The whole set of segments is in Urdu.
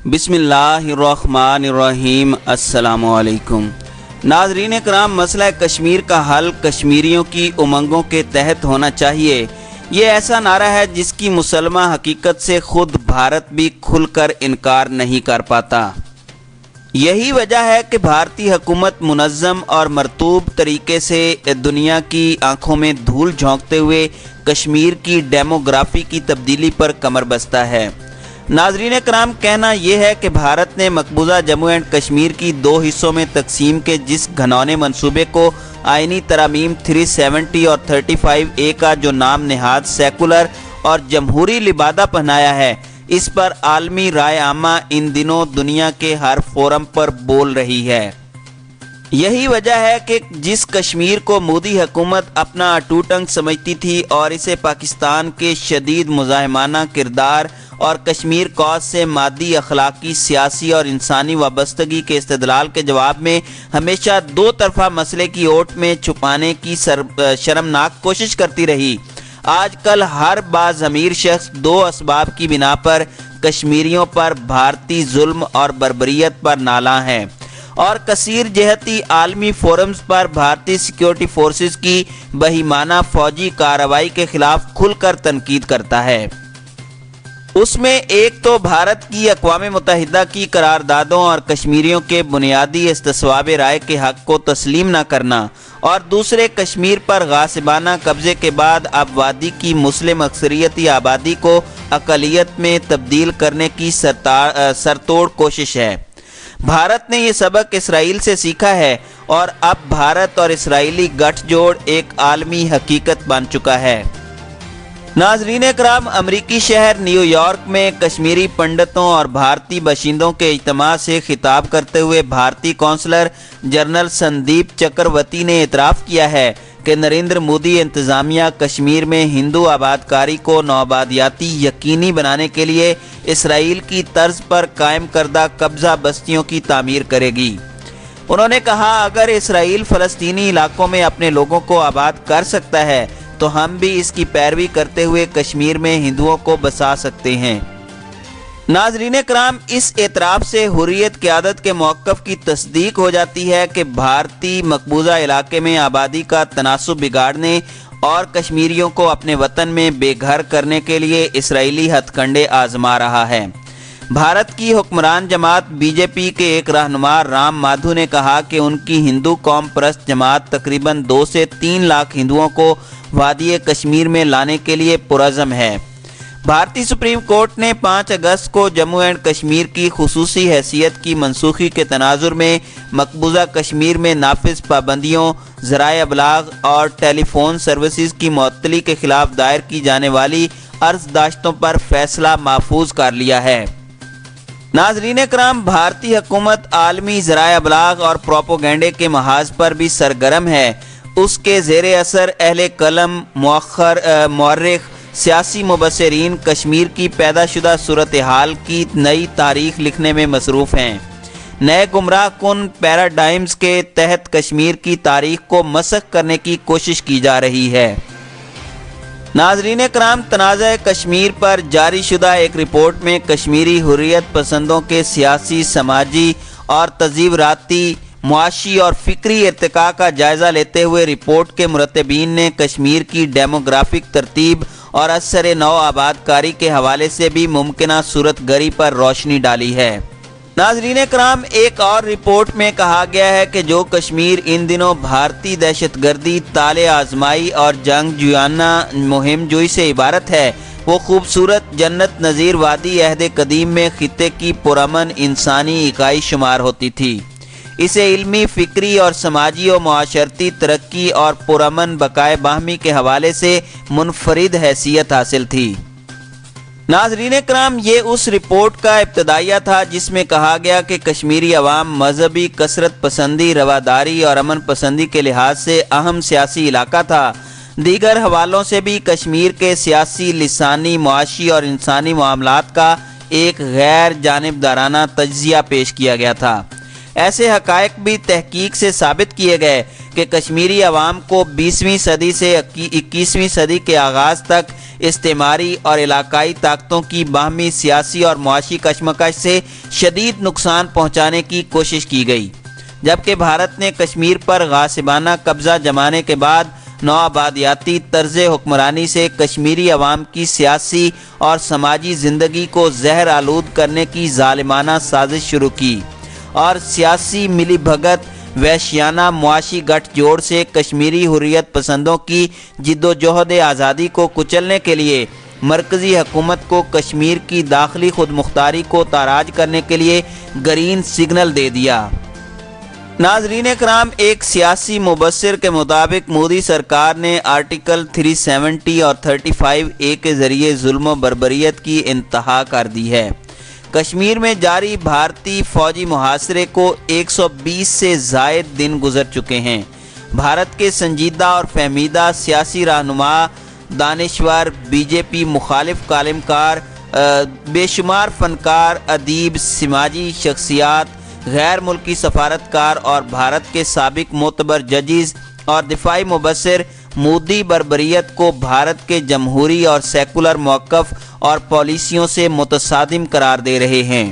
بسم اللہ الرحمن الرحیم۔ السلام علیکم ناظرین کرام، مسئلہ کشمیر کا حل کشمیریوں کی امنگوں کے تحت ہونا چاہیے، یہ ایسا نعرہ ہے جس کی مسلمہ حقیقت سے خود بھارت بھی کھل کر انکار نہیں کر پاتا۔ یہی وجہ ہے کہ بھارتی حکومت منظم اور مرتوب طریقے سے دنیا کی آنکھوں میں دھول جھونکتے ہوئے کشمیر کی ڈیموگرافی کی تبدیلی پر کمر بستہ ہے۔ ناظرین کرام، کہنا یہ ہے کہ بھارت نے مقبوضہ جموں اینڈ کشمیر کی دو حصوں میں تقسیم کے جس گھنونے منصوبے کو آئینی ترامیم 370 اور 35A کا جو نام نہاد سیکولر اور جمہوری لبادہ پہنایا ہے، اس پر عالمی رائے عامہ ان دنوں دنیا کے ہر فورم پر بول رہی ہے۔ یہی وجہ ہے کہ جس کشمیر کو مودی حکومت اپنا اٹوٹ انگ سمجھتی تھی اور اسے پاکستان کے شدید مزاحمانہ کردار اور کشمیر کوز سے مادی، اخلاقی، سیاسی اور انسانی وابستگی کے استدلال کے جواب میں ہمیشہ دو طرفہ مسئلے کی اوٹ میں چھپانے کی شرمناک کوشش کرتی رہی، آج کل ہر باضمیر شخص دو اسباب کی بنا پر کشمیریوں پر بھارتی ظلم اور بربریت پر نالاں ہے اور کثیر جہتی عالمی فورمز پر بھارتی سیکیورٹی فورسز کی بہیمانہ فوجی کارروائی کے خلاف کھل کر تنقید کرتا ہے۔ اس میں ایک تو بھارت کی اقوام متحدہ کی قراردادوں اور کشمیریوں کے بنیادی استصواب رائے کے حق کو تسلیم نہ کرنا، اور دوسرے کشمیر پر غاصبانہ قبضے کے بعد اب وادی کی مسلم اکثریتی آبادی کو اقلیت میں تبدیل کرنے کی سرتوڑ کوشش ہے۔ بھارت نے یہ سبق اسرائیل سے سیکھا ہے اور اب بھارت اور اسرائیلی گٹھ جوڑ ایک عالمی حقیقت بن چکا ہے۔ ناظرین کرام، امریکی شہر نیو یارک میں کشمیری پنڈتوں اور بھارتی باشندوں کے اجتماع سے خطاب کرتے ہوئے بھارتی کونسلر جنرل سندیپ چکرورتی نے اعتراف کیا ہے کہ نریندر مودی انتظامیہ کشمیر میں ہندو آباد کاری کو نوآبادیاتی یقینی بنانے کے لیے اسرائیل کی طرز پر قائم کردہ قبضہ بستیوں کی تعمیر کرے گی۔ انہوں نے کہا، اگر اسرائیل فلسطینی علاقوں میں اپنے لوگوں کو آباد کر سکتا ہے تو ہم بھی اس کی پیروی کرتے ہوئے کشمیر میں ہندوؤں کو بسا سکتے ہیں۔ ناظرین کرام، اس اعتراف سے حریت قیادت کے موقف کی تصدیق ہو جاتی ہے کہ بھارتی مقبوضہ علاقے میں آبادی کا تناسب بگاڑنے اور کشمیریوں کو اپنے وطن میں بے گھر کرنے کے لیے اسرائیلی ہتھ کنڈے آزما رہا ہے۔ بھارت کی حکمران جماعت بی جے پی کے ایک رہنما رام مادھو نے کہا کہ ان کی ہندو قوم پرست جماعت تقریباً 2 سے 3 لاکھ ہندوؤں کو وادی کشمیر میں لانے کے لیے پرعزم ہے۔ بھارتی سپریم کورٹ نے 5 اگست کو جموں اینڈ کشمیر کی خصوصی حیثیت کی منسوخی کے تناظر میں مقبوضہ کشمیر میں نافذ پابندیوں، ذرائع ابلاغ اور ٹیلی فون سروسز کی معطلی کے خلاف دائر کی جانے والی عرض داشتوں پر فیصلہ محفوظ کر لیا ہے۔ ناظرین کرام، بھارتی حکومت عالمی ذرائع ابلاغ اور پروپیگنڈے کے محاذ پر بھی سرگرم ہے۔ اس کے زیر اثر اہل قلم، مورخ، سیاسی مبصرین کشمیر کی پیدا شدہ صورتحال کی نئی تاریخ لکھنے میں مصروف ہیں۔ نئے گمراہ کن پیراڈائمز کے تحت کشمیر کی تاریخ کو مسخ کرنے کی کوشش کی جا رہی ہے۔ ناظرین کرام، تنازع کشمیر پر جاری شدہ ایک رپورٹ میں کشمیری حریت پسندوں کے سیاسی، سماجی اور تزیوراتی، معاشی اور فکری ارتقاء کا جائزہ لیتے ہوئے رپورٹ کے مرتبین نے کشمیر کی ڈیموگرافک ترتیب اور اثر نو آباد کاری کے حوالے سے بھی ممکنہ صورت گری پر روشنی ڈالی ہے۔ ناظرین کرام، ایک اور رپورٹ میں کہا گیا ہے کہ جو کشمیر ان دنوں بھارتی دہشت گردی، طالع آزمائی اور جنگ جویانہ مہم جوئی سے عبارت ہے، وہ خوبصورت جنت نظیر وادی عہد قدیم میں خطے کی پرامن انسانی اکائی شمار ہوتی تھی۔ اسے علمی، فکری اور سماجی و معاشرتی ترقی اور پرامن بقائے باہمی کے حوالے سے منفرد حیثیت حاصل تھی۔ ناظرین کرام، یہ اس رپورٹ کا ابتدائیہ تھا جس میں کہا گیا کہ کشمیری عوام مذہبی کثرت پسندی، رواداری اور امن پسندی کے لحاظ سے اہم سیاسی علاقہ تھا۔ دیگر حوالوں سے بھی کشمیر کے سیاسی، لسانی، معاشی اور انسانی معاملات کا ایک غیر جانبدارانہ تجزیہ پیش کیا گیا تھا۔ ایسے حقائق بھی تحقیق سے ثابت کیے گئے کہ کشمیری عوام کو 20ویں صدی سے 21ویں صدی کے آغاز تک استعماری اور علاقائی طاقتوں کی باہمی سیاسی اور معاشی کشمکش سے شدید نقصان پہنچانے کی کوشش کی گئی، جبکہ بھارت نے کشمیر پر غاصبانہ قبضہ جمانے کے بعد نوآبادیاتی طرز حکمرانی سے کشمیری عوام کی سیاسی اور سماجی زندگی کو زہر آلود کرنے کی ظالمانہ سازش شروع کی اور سیاسی ملی بھگت وحشیانہ معاشی گٹھ جوڑ سے کشمیری حریت پسندوں کی جد و جہد آزادی کو کچلنے کے لیے مرکزی حکومت کو کشمیر کی داخلی خود مختاری کو تاراج کرنے کے لیے گرین سگنل دے دیا۔ ناظرین کرام، ایک سیاسی مبصر کے مطابق مودی سرکار نے آرٹیکل 370 اور 35A کے ذریعے ظلم و بربریت کی انتہا کر دی ہے۔ کشمیر میں جاری بھارتی فوجی محاصرے کو 120 سے زائد دن گزر چکے ہیں۔ بھارت کے سنجیدہ اور فہمیدہ سیاسی رہنما، دانشور، بی جے پی مخالف کالم کار، بے شمار فنکار، ادیب، سماجی شخصیات، غیر ملکی سفارتکار اور بھارت کے سابق معتبر ججز اور دفاعی مبصر مودی بربریت کو بھارت کے جمہوری اور سیکولر موقف اور پالیسیوں سے متصادم قرار دے رہے ہیں۔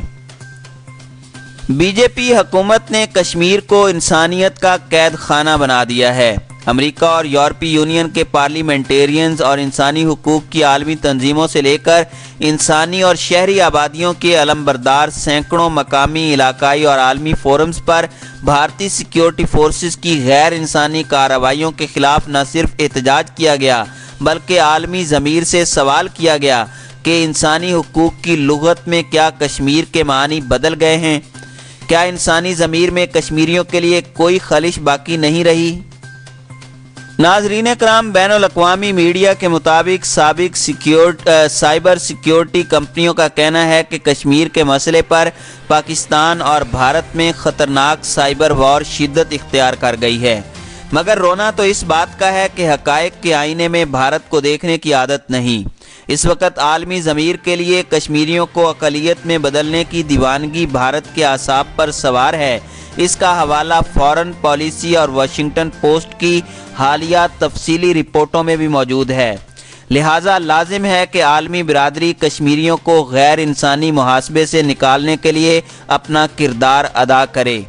بی جے پی حکومت نے کشمیر کو انسانیت کا قید خانہ بنا دیا ہے۔ امریکہ اور یورپی یونین کے پارلیمنٹیرینز اور انسانی حقوق کی عالمی تنظیموں سے لے کر انسانی اور شہری آبادیوں کے علمبردار سینکڑوں مقامی، علاقائی اور عالمی فورمز پر بھارتی سیکیورٹی فورسز کی غیر انسانی کارروائیوں کے خلاف نہ صرف احتجاج کیا گیا بلکہ عالمی ضمیر سے سوال کیا گیا کہ انسانی حقوق کی لغت میں کیا کشمیر کے معنی بدل گئے ہیں؟ کیا انسانی ضمیر میں کشمیریوں کے لیے کوئی خلش باقی نہیں رہی؟ ناظرین کرام، بین الاقوامی میڈیا کے مطابق سابق سائبر سیکیورٹی کمپنیوں کا کہنا ہے کہ کشمیر کے مسئلے پر پاکستان اور بھارت میں خطرناک سائبر وار شدت اختیار کر گئی ہے، مگر رونا تو اس بات کا ہے کہ حقائق کے آئینے میں بھارت کو دیکھنے کی عادت نہیں۔ اس وقت عالمی ضمیر کے لیے کشمیریوں کو اقلیت میں بدلنے کی دیوانگی بھارت کے اعصاب پر سوار ہے۔ اس کا حوالہ فارن پالیسی اور واشنگٹن پوسٹ کی حالیہ تفصیلی رپورٹوں میں بھی موجود ہے۔ لہٰذا لازم ہے کہ عالمی برادری کشمیریوں کو غیر انسانی محاسبے سے نکالنے کے لیے اپنا کردار ادا کرے۔